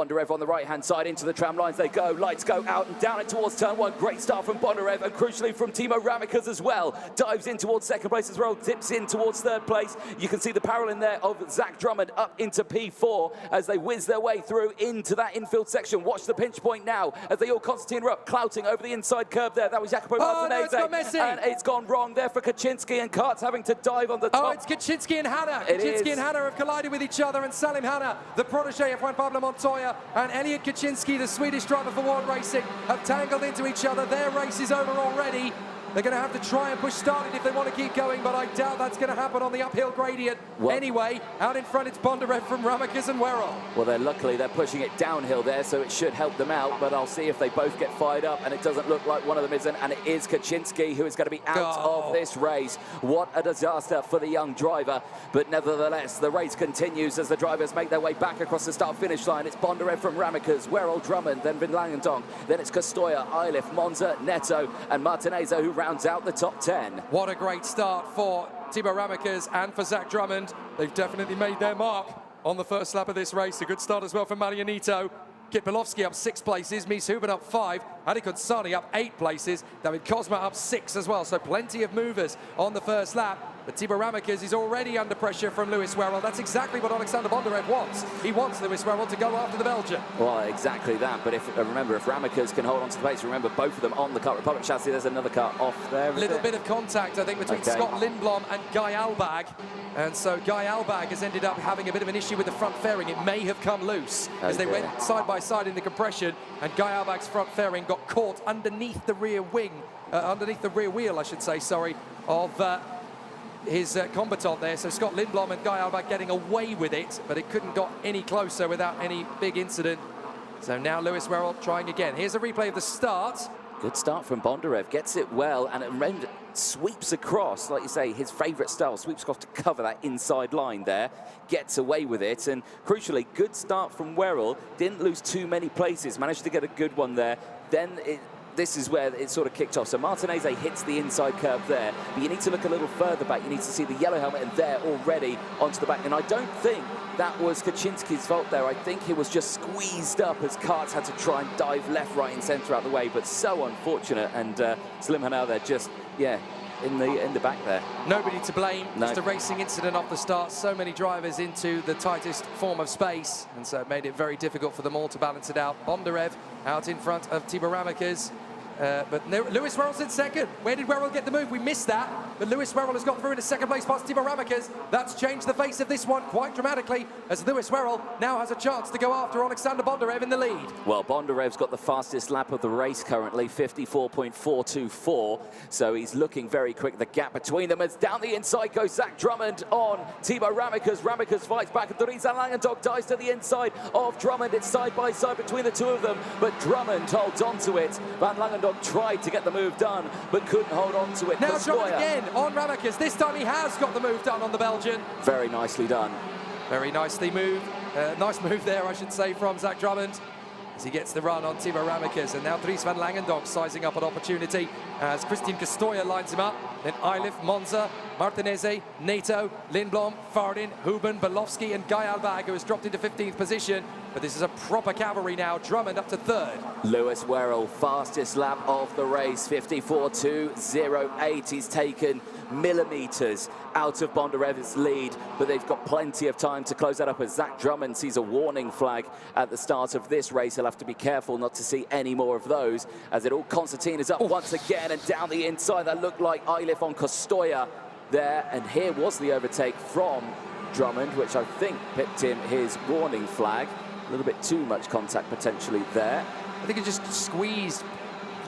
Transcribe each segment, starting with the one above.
Bondarev on the right-hand side into the tram lines they go. Lights go out and down it towards turn one. Great start from Bondarev and crucially from Timo Ramikas as well. Dives in towards second place as well. Dips in towards third place. You can see the parallel in there of Zach Drummond up into P4 as they whiz their way through into that infield section. Watch the pinch point now as they all concertina up, clouting over the inside curve there. That was Jacopo Martinez. No, it's and it's gone wrong there for Kaczynski and Kart's having to dive on the top. Oh, it's Kaczynski and Hanna. Kaczynski and Hanna have collided with each other, and Salim Hanna, the protege of Juan Pablo Montoya, and Elliot Kaczynski, the Swedish driver for World Racing, have tangled into each other. Their race is over already. They're going to have to try and push started if they want to keep going, but I doubt that's going to happen on the uphill gradient. Well, anyway, out in front it's Bondarev from Ramikas and Werrell. Well, luckily they're pushing it downhill there, so it should help them out, but I'll see if they both get fired up, and it doesn't look like one of them isn't, and it is Kaczynski who is going to be out of this race. What a disaster for the young driver, but nevertheless, the race continues as the drivers make their way back across the start-finish line. It's Bondarev from Ramikas, Werrell, Drummond, then Van Langendonk, then it's Castoya, Eilif, Monza, Neto, and Martineza who rounds out the top 10. What a great start for Timo Ramikas and for Zach Drummond. They've definitely made their mark on the first lap of this race. A good start as well for Marianito. Kit Bilowski up 6 places, Mies Huben up 5, Adi Kutsani up 8 places, David Kozma up 6 as well, so plenty of movers on the first lap. But Timo Ramikas is already under pressure from Lewis Werrell. That's exactly what Oleksandr Bondarev wants. He wants Lewis Werrell to go after the Belgian. Well, exactly that, but remember, if Ramikas can hold on to the pace, remember both of them on the Kart Republic chassis, there's another car off there. Little bit of contact, I think, between Scott Lindblom and Guy Albag. And so Guy Albag has ended up having a bit of an issue with the front fairing. It may have come loose as they went side by side in the compression, and Guy Albag's front fairing got caught underneath the rear wing, underneath the rear wheel, I should say, sorry, of his combatant there. So Scott Lindblom and Guy Albag getting away with it, but it couldn't got any closer without any big incident. So now Lewis Werrell trying again. Here's a replay of the start. Good start from Bondarev, gets it well, and it sweeps across, like you say, his favourite style, sweeps across to cover that inside line there, gets away with it, and crucially, good start from Werrell, didn't lose too many places, managed to get a good one there, then this is where it sort of kicked off. So Martinez hits the inside curve there, but you need to look a little further back. You need to see the yellow helmet and there already onto the back. And I don't think that was Kaczynski's fault there. I think he was just squeezed up as Karts had to try and dive left, right and centre out of the way, but so unfortunate. And Salim Hanal there just, in the back there. Nobody to blame, just a racing incident off the start. So many drivers into the tightest form of space, and so it made it very difficult for them all to balance it out. Bondarev out in front of Timo Ramikas. But Lewis Werrell's in second. Where did Werrell get the move? We missed that. But Lewis Werrell has got through into second place past Timo Ramikas. That's changed the face of this one quite dramatically, as Lewis Werrell now has a chance to go after Oleksandr Bondarev in the lead. Well, Bondarev's got the fastest lap of the race currently, 54.424. So he's looking very quick. The gap between them as down the inside goes Zach Drummond on Timo Ramikas. Ramikas fights back, and Dries Van Langendonk dives to the inside of Drummond. It's side by side between the two of them, but Drummond holds on to it. Van Langendonk tried to get the move done, but couldn't hold on to it. Now Drummond again on Ramikas. This time he has got the move done on the Belgian. Very nicely done. Very nicely moved. Nice move there, I should say, from Zach Drummond, as he gets the run on Timo Ramikas. And now Dries Van Langendonk sizing up an opportunity as Christian Castoya lines him up. Then Eilif, Monza, Martinez, Neto, Lindblom, Fardin, Huben, Bilowski and Guy Albag, who has dropped into 15th position. But this is a proper cavalry now. Drummond up to third. Lewis Werrell, fastest lap of the race, 54.208. He's taken millimetres out of Bondarev's lead, but they've got plenty of time to close that up as Zach Drummond sees a warning flag at the start of this race. He'll have to be careful not to see any more of those as it all concertinas up once again, and down the inside that looked like Eilif on Castoya there, and here was the overtake from Drummond, which I think pipped him his warning flag. A little bit too much contact potentially there. I think he just squeezed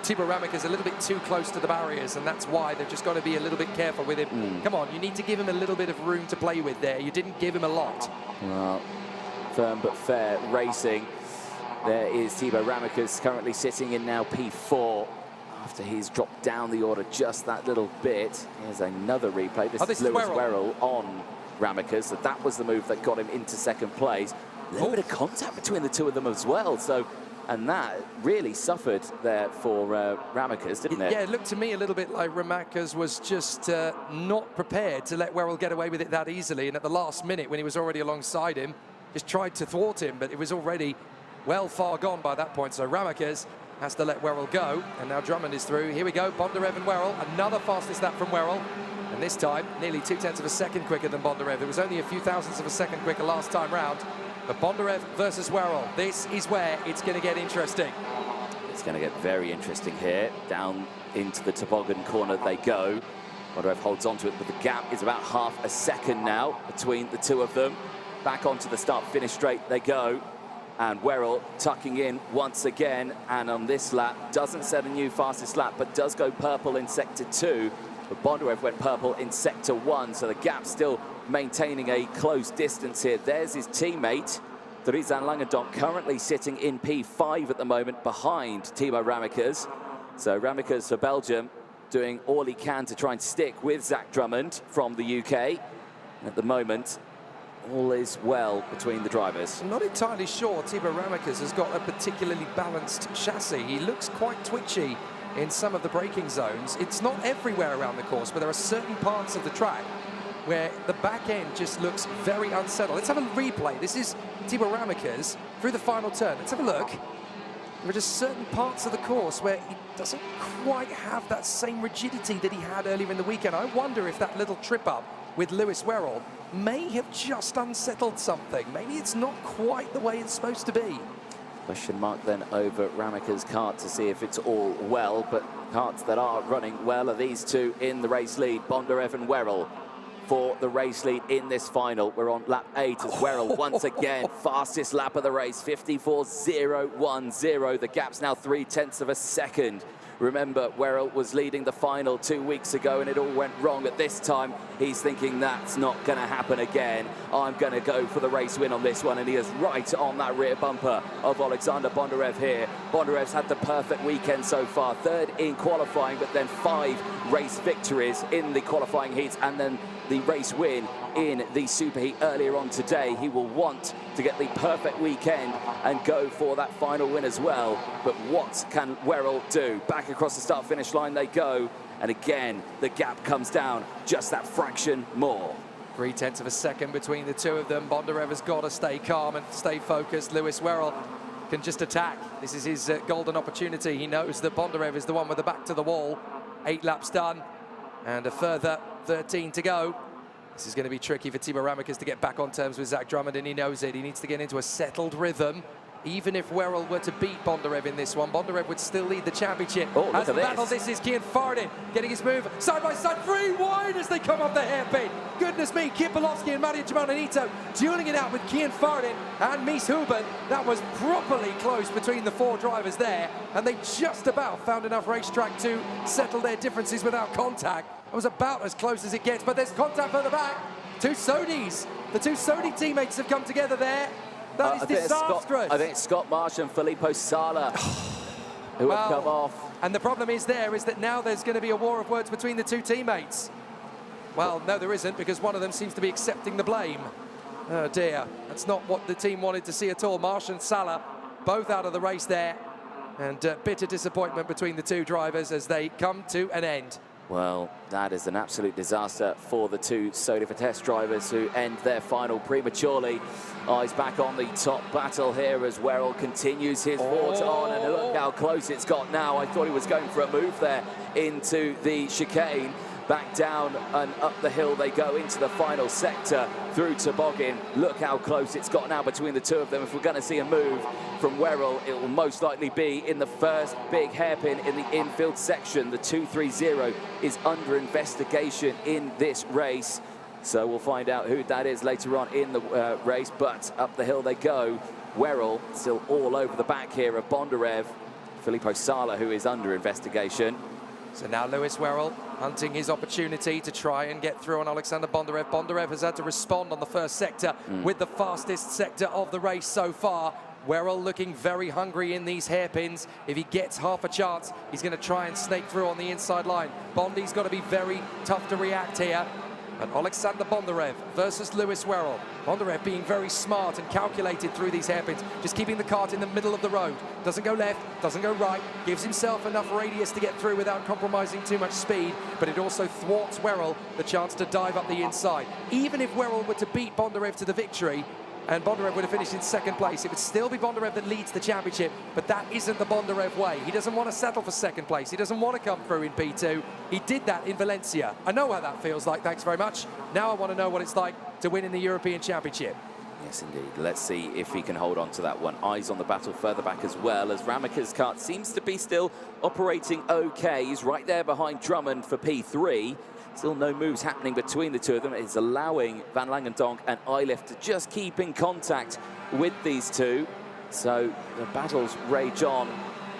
Timo Ramikas a little bit too close to the barriers, and that's why they've just got to be a little bit careful with him. Come on, you need to give him a little bit of room to play with there. You didn't give him a lot. Well, firm but fair racing. There is Timo Ramikas currently sitting in now P4 after he's dropped down the order just that little bit. Here's another replay. This is Lewis Werrell on Ramikas. So that was the move that got him into second place. A little bit of contact between the two of them as well. So, and that really suffered there for Ramikas, didn't it? Yeah, it looked to me a little bit like Ramikas was just not prepared to let Werrell get away with it that easily. And at the last minute, when he was already alongside him, just tried to thwart him, but it was already well far gone by that point. So Ramakers has to let Werrell go, and now Drummond is through. Here we go, Bondarev and Werrell, another fastest lap from Werrell, and this time nearly 0.2 of a second quicker than Bondarev. It was only a few thousandths of a second quicker last time round. But Bondarev versus Werrell, this is where it's going to get interesting. It's going to get very interesting here. Down into the toboggan corner they go. Bondarev holds onto it, but the gap is about half a second now between the two of them. Back onto the start-finish straight they go. And Werrell tucking in once again, and on this lap doesn't set a new fastest lap, but does go purple in sector 2. But Bondarev went purple in sector 1, so the gap still maintaining a close distance here. There's his teammate, Trizan Langendonk, currently sitting in P5 at the moment behind Timo Ramakers. So Ramakers for Belgium doing all he can to try and stick with Zach Drummond from the UK. And at the moment, all is well between the drivers. I'm not entirely sure Timo Ramakers has got a particularly balanced chassis. He looks quite twitchy in some of the braking zones. It's not everywhere around the course, but there are certain parts of the track where the back end just looks very unsettled. Let's have a replay. This is Timo Ramakers through the final turn. Let's have a look. There are just certain parts of the course where he doesn't quite have that same rigidity that he had earlier in the weekend. I wonder if that little trip up with Lewis Werrell may have just unsettled something. Maybe it's not quite the way it's supposed to be. Question mark then over Ramakers' kart to see if it's all well, but karts that are running well are these two in the race lead, Bondarev and Werrell, for the race lead in this final. We're on lap 8 as Werrell once again, fastest lap of the race, 54.010. The gap's now 0.3 of a second. Remember, Werrell was leading the final 2 weeks ago and it all went wrong. At this time, he's thinking that's not going to happen again. I'm going to go for the race win on this one, and he is right on that rear bumper of Oleksandr Bondarev here. Bondarev's had the perfect weekend so far. 3rd in qualifying, but then 5 race victories in the qualifying heats and then the race win in the superheat earlier on today. He will want to get the perfect weekend and go for that final win as well. But what can Werrell do? Back across the start-finish line they go, and again the gap comes down just that fraction more. 0.3 of a second between the two of them. Bondarev has got to stay calm and stay focused. Lewis Werrell can just attack. This is his golden opportunity. He knows that Bondarev is the one with the back to the wall. 8 laps done and a further 13 to go. This is going to be tricky for Timo Ramakers to get back on terms with Zach Drummond, and he knows it. He needs to get into a settled rhythm. Even if Werrell were to beat Bondarev in this one, Bondarev would still lead the championship. Oh, look at battle, this. This is Kian Fardin getting his move side by side, 3 wide as they come off the hairpin. Goodness me, Kip Polowski and Mario Giamonanito dueling it out with Kian Fardin and Mies Huben. That was properly close between the 4 drivers there, and they just about found enough racetrack to settle their differences without contact. It was about as close as it gets, but there's contact further back. 2 Sodis. The 2 Sodi teammates have come together there. That is disastrous. I think it's Scott Marsh and Filippo Sala who have come off. And the problem is that now there's going to be a war of words between the 2 teammates. Well, no, there isn't, because one of them seems to be accepting the blame. Oh dear, that's not what the team wanted to see at all. Marsh and Sala both out of the race there, and bitter disappointment between the 2 drivers as they come to an end. Well, that is an absolute disaster for the 2 Sodi for Test drivers who end their final prematurely. Eyes back on the top battle here as Werrell continues his fort on, and look how close it's got now. I thought he was going for a move there into the chicane. Back down and up the hill they go into the final sector through toboggan. Look how close it's got now between the 2 of them. If we're going to see a move from Werrell, it will most likely be in the first big hairpin in the infield section. The 230 is under investigation in this race, so we'll find out who that is later on in the race. But up the hill they go. Werrell still all over the back here of Bondarev. Filippo Sala, who is under investigation. So now Lewis Werrell hunting his opportunity to try and get through on Oleksandr Bondarev. Bondarev has had to respond on the first sector with the fastest sector of the race so far. Werrell looking very hungry in these hairpins. If he gets half a chance, he's going to try and snake through on the inside line. Bondi's got to be very tough to react here. And Oleksandr Bondarev versus Lewis Werrell. Bondarev being very smart and calculated through these hairpins, just keeping the kart in the middle of the road. Doesn't go left, doesn't go right, gives himself enough radius to get through without compromising too much speed, but it also thwarts Werrell the chance to dive up the inside. Even if Werrell were to beat Bondarev to the victory, and Bondarev would have finished in second place. It would still be Bondarev that leads the championship, but that isn't the Bondarev way. He doesn't want to settle for second place. He doesn't want to come through in P2. He did that in Valencia. I know how that feels like, thanks very much. Now I want to know what it's like to win in the European Championship. Yes, indeed. Let's see if he can hold on to that one. Eyes on the battle further back as well, as Ramika's kart seems to be still operating okay. He's right there behind Drummond for P3. Still no moves happening between the two of them. It's allowing Van Langendonk and Eilif to just keep in contact with these two. So the battles rage on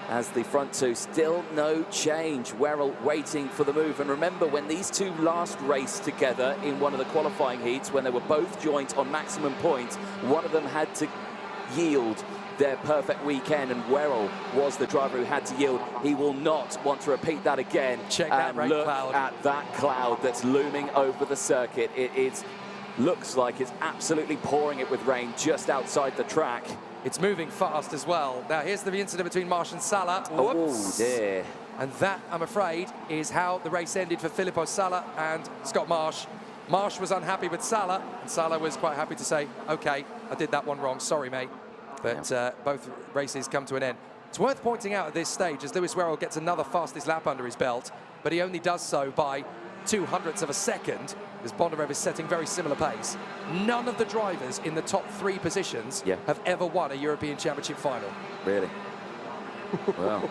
as the front two, still no change. Werrell waiting for the move. And remember, when these two last raced together in one of the qualifying heats, when they were both joint on maximum points, one of them had to yield their perfect weekend, and Werrell was the driver who had to yield. He will not want to repeat that again. Check that rain look cloud. at that cloud that's looming over the circuit. Looks like it's absolutely pouring it with rain just outside the track. It's moving fast as well. Now here's the incident between Marsh and Sala. Whoops. Oh dear. And that, I'm afraid, is how the race ended for Filippo Sala and Scott Marsh. Marsh was unhappy with Sala, and Sala was quite happy to say, okay, I did that one wrong, sorry mate. But both races come to an end. It's worth pointing out at this stage as Lewis Werrell gets another fastest lap under his belt, but he only does so by 0.02 of a second, as Bondarev is setting very similar pace. None of the drivers in the top 3 positions have ever won a European Championship final. Really? Well,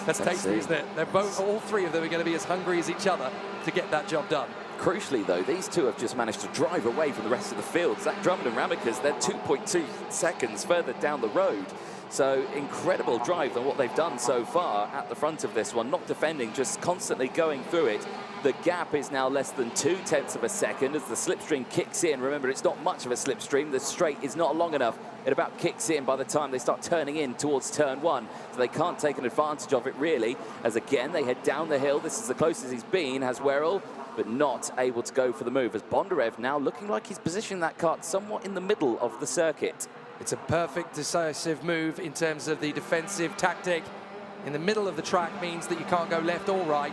that's tasty, isn't it? They're both, all 3 of them are going to be as hungry as each other to get that job done. Crucially, though, these two have just managed to drive away from the rest of the field. Zach Drummond and Ramika's, they're 2.2 seconds further down the road. So incredible drive than what they've done so far at the front of this one. Not defending, just constantly going through it. The gap is now less than 0.2 of a second as the slipstream kicks in. Remember, it's not much of a slipstream. The straight is not long enough. It about kicks in by the time they start turning in towards turn 1. So they can't take an advantage of it, really, as again, they head down the hill. This is the closest he's been, has Werrell, but not able to go for the move, as Bondarev now looking like he's positioned that kart somewhat in the middle of the circuit. It's a perfect decisive move in terms of the defensive tactic. In the middle of the track means that you can't go left or right.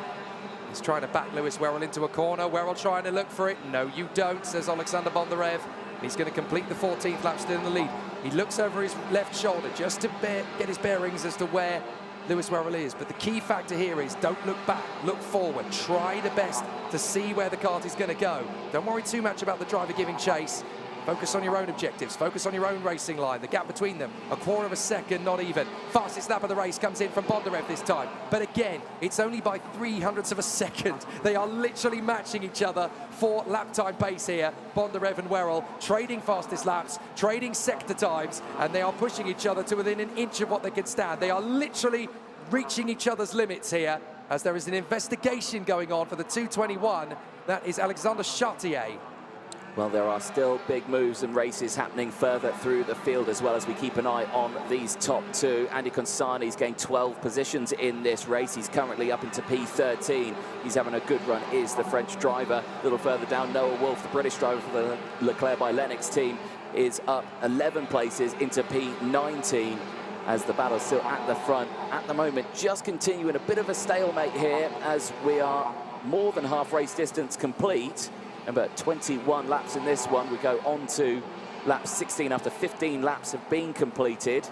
He's trying to back Lewis Werrell into a corner. Werrell trying to look for it. No, you don't, says Oleksandr Bondarev. He's going to complete the 14th lap, still in the lead. He looks over his left shoulder just to get his bearings as to where Lewis Werrell is. But the key factor here is don't look back, look forward. Try the best to see where the kart is going to go. Don't worry too much about the driver giving chase. Focus on your own objectives. Focus on your own racing line. The gap between them, 1/4 of a second, not even. Fastest lap of the race comes in from Bondarev this time. But again, it's only by 0.03 of a second. They are literally matching each other for lap time pace here. Bondarev and Werrell trading fastest laps, trading sector times, and they are pushing each other to within an inch of what they can stand. They are literally reaching each other's limits here, as there is an investigation going on for the 221. That is Alexander Chartier. Well, there are still big moves and races happening further through the field as well, as we keep an eye on these top 2. Andy Consani's gained 12 positions in this race. He's currently up into P13. He's having a good run, is the French driver. A little further down, Noah Wolf, the British driver for the Leclerc by Lennox team, is up 11 places into P19 as the battle's still at the front. At the moment, just continuing a bit of a stalemate here as we are more than half race distance complete. Remember, 21 laps in this one. We go on to lap 16 after 15 laps have been completed.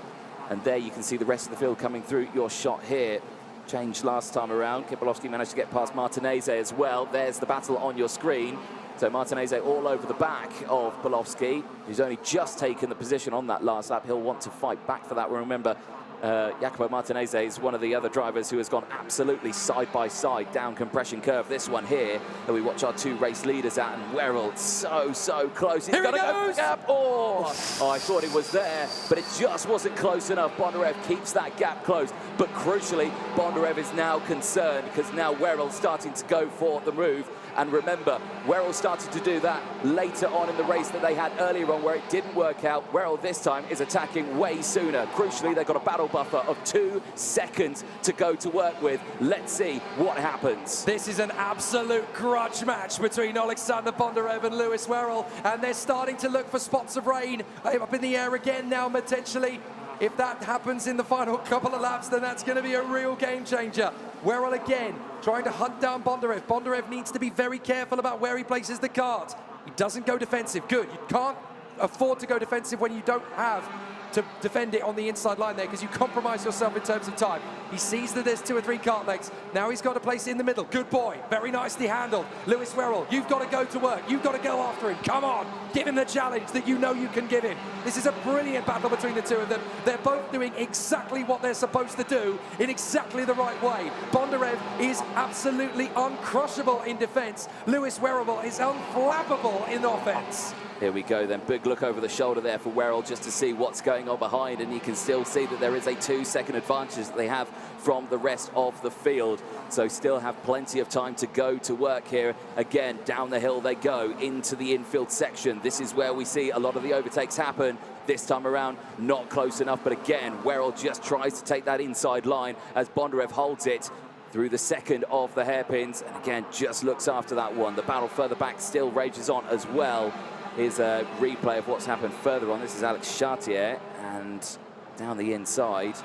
And there you can see the rest of the field coming through your shot here. Changed last time around. Kipolowski managed to get past Martinez as well. There's the battle on your screen. So Martinez all over the back of Polowski, who's only just taken the position on that last lap. He'll want to fight back for that. Remember, Jacopo Martinez is one of the other drivers who has gone absolutely side by side down compression curve. This one here that we watch our 2 race leaders at, and Werrell so close. He's got to go gap. Oh, I thought it was there, but it just wasn't close enough. Bondarev keeps that gap closed, but crucially, Bondarev is now concerned because now Werrell's starting to go for the move. And remember, Werrell started to do that later on in the race that they had earlier on where it didn't work out. Werrell this time is attacking way sooner. Crucially, they've got a battle buffer of 2 seconds to go to work with. Let's see what happens. This is an absolute grudge match between Oleksandr Bondarev and Lewis Werrell, and they're starting to look for spots of rain up in the air again now, potentially. If that happens in the final couple of laps, then that's going to be a real game changer. Werrell again trying to hunt down Bondarev. Bondarev needs to be very careful about where he places the kart. He doesn't go defensive. Good. You can't afford to go defensive when you don't have to defend it on the inside line there, because you compromise yourself in terms of time. He sees that there's 2 or 3 cart legs. Now he's got to place it in the middle. Good boy. Very nicely handled. Lewis Werrell, you've got to go to work. You've got to go after him. Come on. Give him the challenge that you know you can give him. This is a brilliant battle between the two of them. They're both doing exactly what they're supposed to do in exactly the right way. Bondarev is absolutely uncrushable in defense. Lewis Werrell is unflappable in offense. Here we go then, big look over the shoulder there for Werrell just to see what's going on behind, and you can still see that there is a 2-second advantage that they have from the rest of the field. So still have plenty of time to go to work here. Again, down the hill they go into the infield section. This is where we see a lot of the overtakes happen. This time around, not close enough, but again, Werrell just tries to take that inside line as Bondarev holds it through the second of the hairpins, and again, just looks after that one. The battle further back still rages on as well. Here's a replay of what's happened further on. This is Alex Chartier, and down the inside,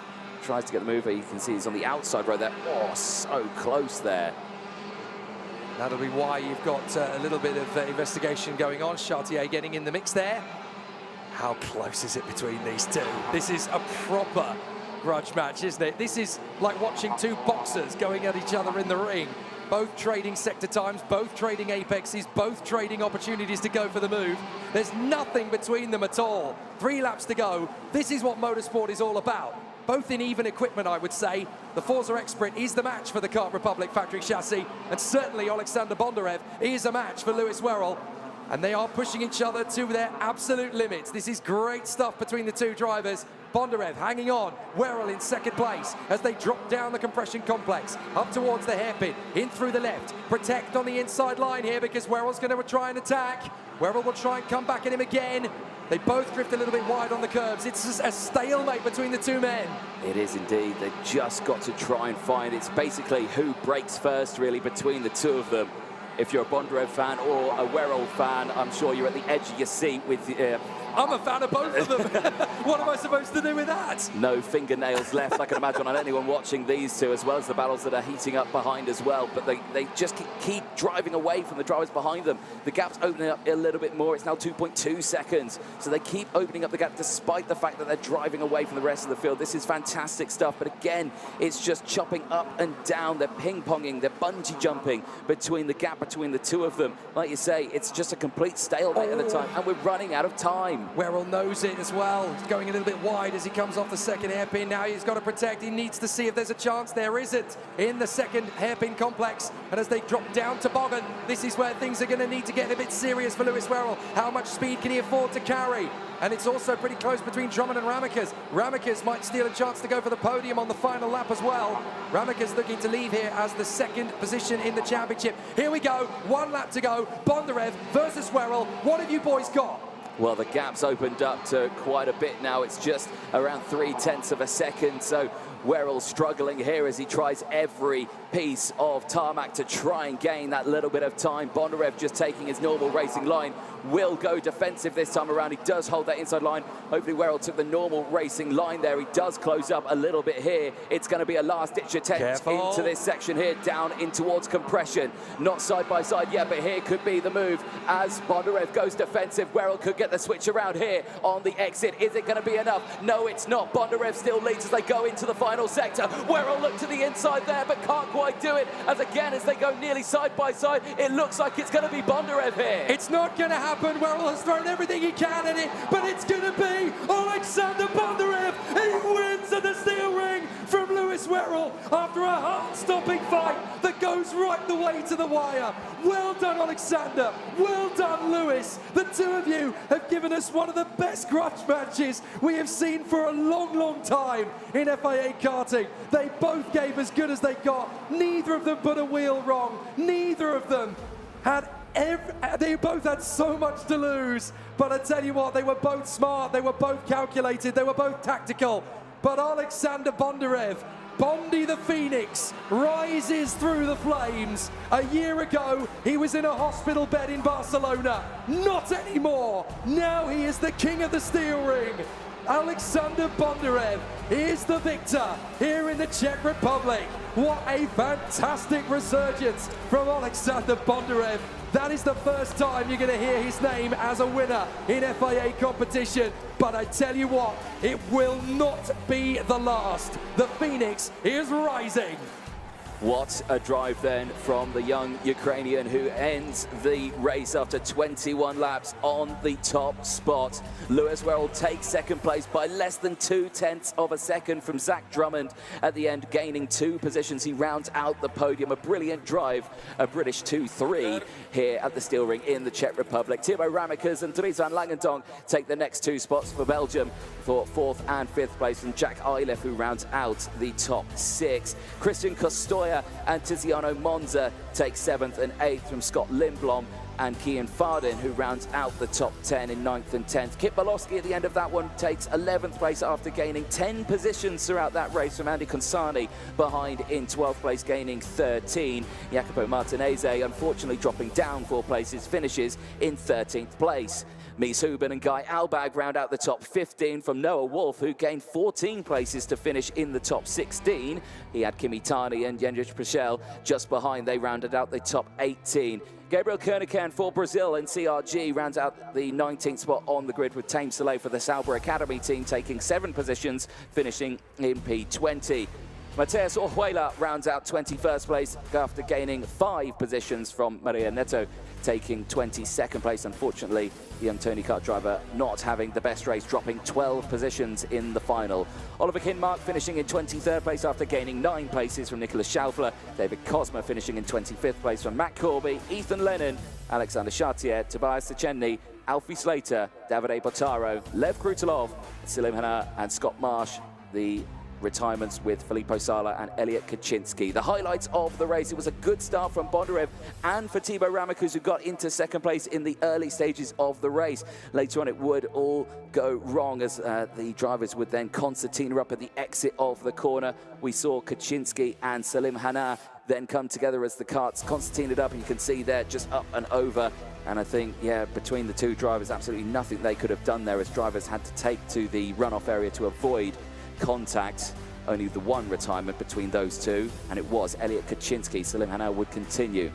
tries to get the move. You can see he's on the outside row there. Oh, so close there. That'll be why you've got a little bit of investigation going on. Chartier getting in the mix there. How close is it between these two? This is a proper grudge match, isn't it? This is like watching 2 boxers going at each other in the ring. Both trading sector times, both trading apexes, both trading opportunities to go for the move. There's nothing between them at all. 3 laps to go. This is what motorsport is all about. Both in even equipment, I would say. The Forza X Sprint is the match for the Kart Republic factory chassis, and certainly Oleksandr Bondarev is a match for Lewis Werrell. And they are pushing each other to their absolute limits. This is great stuff between the 2 drivers. Bondarev hanging on, Werrell in second place as they drop down the compression complex, up towards the hairpin, in through the left. Protect on the inside line here because Werrell's going to try and attack. Werrell will try and come back at him again. They both drift a little bit wide on the curbs. It's just a stalemate between the 2 men. It is indeed. They've just got to try and find, it's basically who breaks first really between the 2 of them. If you're a Bondarev fan or a Werrell fan, I'm sure you're at the edge of your seat with I'm a fan of both of them. What am I supposed to do with that? No fingernails left, I can imagine, on anyone watching these 2, as well as the battles that are heating up behind as well. But they just keep driving away from the drivers behind them. The gap's opening up a little bit more. It's now 2.2 seconds. So they keep opening up the gap despite the fact that they're driving away from the rest of the field. This is fantastic stuff. But again, it's just chopping up and down. They're ping-ponging, they're bungee jumping between the gap between the 2 of them. Like you say, it's just a complete stalemate at the time, and we're running out of time. Werrell knows it as well. He's going a little bit wide as he comes off the second hairpin. Now he's got to protect. He needs to see if there's a chance. There isn't in the second hairpin complex. And as they drop down toboggan, this is where things are going to need to get a bit serious for Lewis Werrell. How much speed can he afford to carry? And it's also pretty close between Drummond and Ramekes. Ramekes might steal a chance to go for the podium on the final lap as well. Ramekes looking to leave here as the 2nd position in the championship. Here we go, 1 lap to go. Bondarev versus Werrell. What have you boys got? Well, the gap's opened up to quite a bit now. It's just around 0.3 of a second. So Werrell struggling here as he tries every piece of tarmac to try and gain that little bit of time. Bondarev just taking his normal racing line, will go defensive this time around. He does hold that inside line. Hopefully Werrell took the normal racing line there. He does close up a little bit here. It's going to be a last-ditch attempt into this section here, down in towards compression. Not side by side yet, but here could be the move as Bondarev goes defensive. Werrell could get the switch around here on the exit. Is it going to be enough? No, it's not. Bondarev still leads as they go into the final sector. Werrell looked to the inside there, but can't quite do it. As again, as they go nearly side by side, it looks like it's going to be Bondarev here. It's not going to happen. Werrell has thrown everything he can at it, but it's going to be Oleksandr Bondarev. He wins at the steel ring from Lewis Werrell after a heart-stopping fight that goes right the way to the wire. Well done, Oleksandr. Well done, Lewis. The 2 of you have given us one of the best grudge matches we have seen for a long, long time in FIA Karting. They both gave as good as they got. Neither of them put a wheel wrong. Neither of them had they both had so much to lose, but I tell you what, they were both smart, they were both calculated, they were both tactical. But Oleksandr Bondarev, Bondy the Phoenix, rises through the flames. A year ago, he was in a hospital bed in Barcelona. Not anymore. Now he is the king of the steel ring. Oleksandr Bondarev is the victor here in the Czech Republic. What a fantastic resurgence from Oleksandr Bondarev. That is the first time you're going to hear his name as a winner in FIA competition. But I tell you what, it will not be the last. The Phoenix is rising. What a drive then from the young Ukrainian, who ends the race after 21 laps on the top spot. Lewis Werrell takes second place by less than 0.2 of a second from Zach Drummond at the end, gaining 2 positions. He rounds out the podium. A brilliant drive, a British 2-3 here at the Steel Ring in the Czech Republic. Timo Ramekers and Dries van Langendonk take the next 2 spots for Belgium for 4th and 5th place, and Jack Eilef, who rounds out the top 6. Christian Costoya and Tiziano Monza take 7th and 8th from Scott Lindblom and Kian Fardin, who rounds out the top 10 in 9th and 10th. Kip Bolowski at the end of that one takes 11th place after gaining 10 positions throughout that race from Andy Consani, behind in 12th place, gaining 13. Jacopo Martinez, unfortunately dropping down 4 places, finishes in 13th place. Mies Huben and Guy Albag round out the top 15 from Noah Wolf, who gained 14 places to finish in the top 16. He had Kimi Tani and Jendrik Prichel just behind. They rounded out the top 18. Gabriel Kernican for Brazil and CRG rounds out the 19th spot on the grid, with Tame Soleil for the Sauber Academy team taking 7 positions, finishing in P20. Mateus Orjuela rounds out 21st place after gaining 5 positions from Maria Neto, taking 22nd place. Unfortunately, the young Tony Kart driver not having the best race, dropping 12 positions in the final. Oliver Kinmark finishing in 23rd place after gaining 9 places from Nicholas Schaufler. David Cosma finishing in 25th place from Matt Corby, Ethan Lennon, Alexander Chartier, Tobias Sechenny, Alfie Slater, Davide Botaro, Lev Krutilov, Salim Hana and Scott Marsh. The retirements with Filippo Sala and Elliot Kaczynski. The highlights of the race: it was a good start from Bondarev and for Thibaut Ramekers, who got into second place in the early stages of the race. Later on it would all go wrong as the drivers would then concertina up at the exit of the corner. We saw Kaczynski and Salim Hana then come together as the karts concertinaed up, and you can see there just up and over. And I think, yeah, between the 2 drivers, absolutely nothing they could have done there, as drivers had to take to the runoff area to avoid contact. Only the 1 retirement between those 2, and it was Elliot Kaczynski. Salim Hana would continue.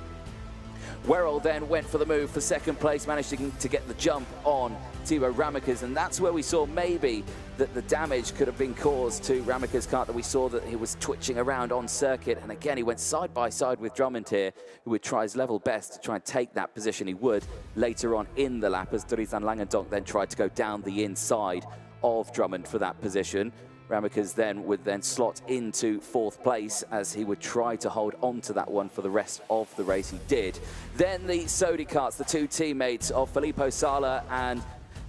Werrell then went for the move for second place, managing to get the jump on Timo Ramekers, and that's where we saw maybe that the damage could have been caused to Ramekers' kart, that we saw that he was twitching around on circuit. And again, he went side by side with Drummond here, who would try his level best to try and take that position. He would later on in the lap, as Dries van Langendonk then tried to go down the inside of Drummond for that position. Ramekers then would slot into 4th place, as he would try to hold on to that one for the rest of the race. He did. Then the Sodi karts, the 2 teammates of Filippo Sala and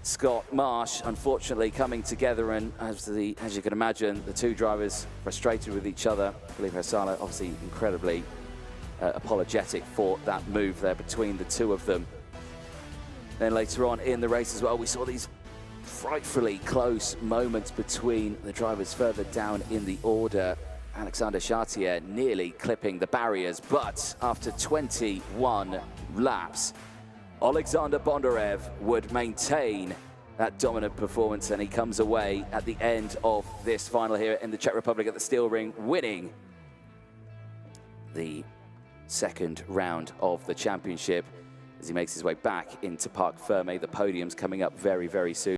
Scott Marsh, unfortunately coming together, and as you can imagine, the 2 drivers frustrated with each other. Filippo Sala obviously incredibly apologetic for that move there between the 2 of them. Then later on in the race as well, we saw these frightfully close moments between the drivers further down in the order. Alexander Chartier nearly clipping the barriers, but after 21 laps, Oleksandr Bondarev would maintain that dominant performance, and he comes away at the end of this final here in the Czech Republic at the Steel Ring, winning the 2nd round of the championship as he makes his way back into Parc Fermé. The podium's coming up very, very soon.